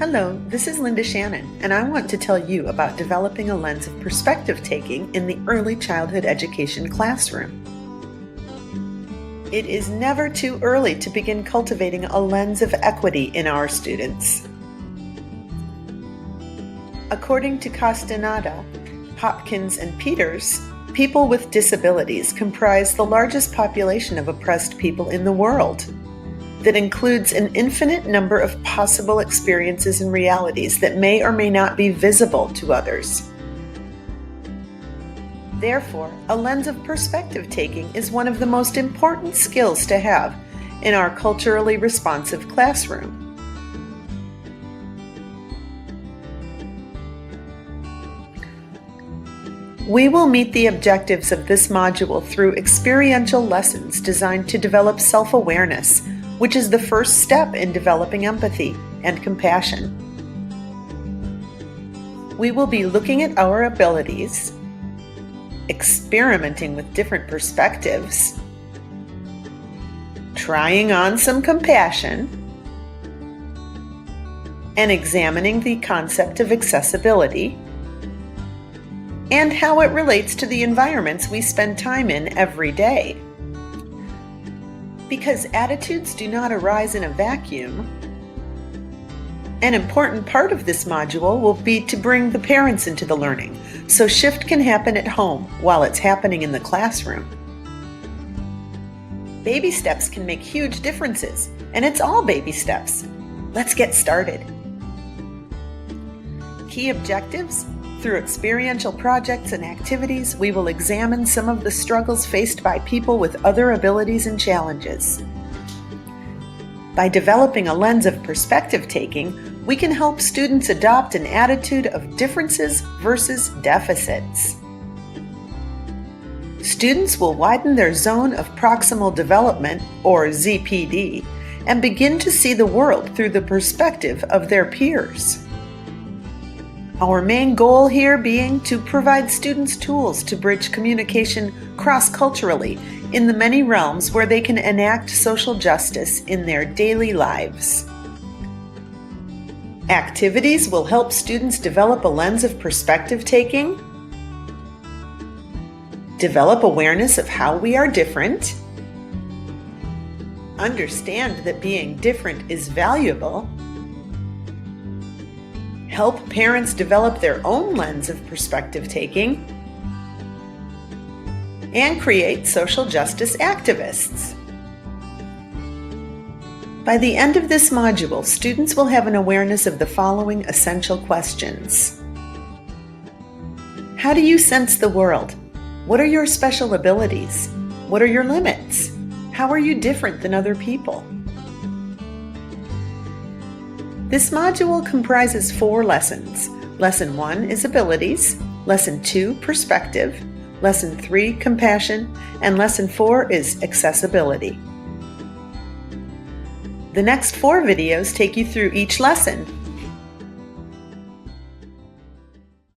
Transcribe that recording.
Hello, this is Linda Shannon, and I want to tell you about developing a lens of perspective taking in the early childhood education classroom. It is never too early to begin cultivating a lens of equity in our students. According to Castaneda, Hopkins, and Peters, people with disabilities comprise the largest population of oppressed people in the world. That includes an infinite number of possible experiences and realities that may or may not be visible to others. Therefore, a lens of perspective taking is one of the most important skills to have in our culturally responsive classroom. We will meet the objectives of this module through experiential lessons designed to develop self-awareness, which is the first step in developing empathy and compassion. We will be looking at our abilities, experimenting with different perspectives, trying on some compassion, and examining the concept of accessibility and how it relates to the environments we spend time in every day. Because attitudes do not arise in a vacuum, an important part of this module will be to bring the parents into the learning, so shift can happen at home while it's happening in the classroom. Baby steps can make huge differences, and it's all baby steps. Let's get started. Key objectives. Through experiential projects and activities, we will examine some of the struggles faced by people with other abilities and challenges. By developing a lens of perspective taking, we can help students adopt an attitude of differences versus deficits. Students will widen their zone of proximal development, or ZPD, and begin to see the world through the perspective of their peers. Our main goal here being to provide students tools to bridge communication cross-culturally in the many realms where they can enact social justice in their daily lives. Activities will help students develop a lens of perspective taking, develop awareness of how we are different, understand that being different is valuable, help parents develop their own lens of perspective taking, and create social justice activists. By the end of this module, students will have an awareness of the following essential questions. How do you sense the world? What are your special abilities? What are your limits? How are you different than other people? This module comprises 4 lessons. Lesson 1 is abilities, Lesson 2, perspective, Lesson 3, compassion, and Lesson 4 is accessibility. The next 4 videos take you through each lesson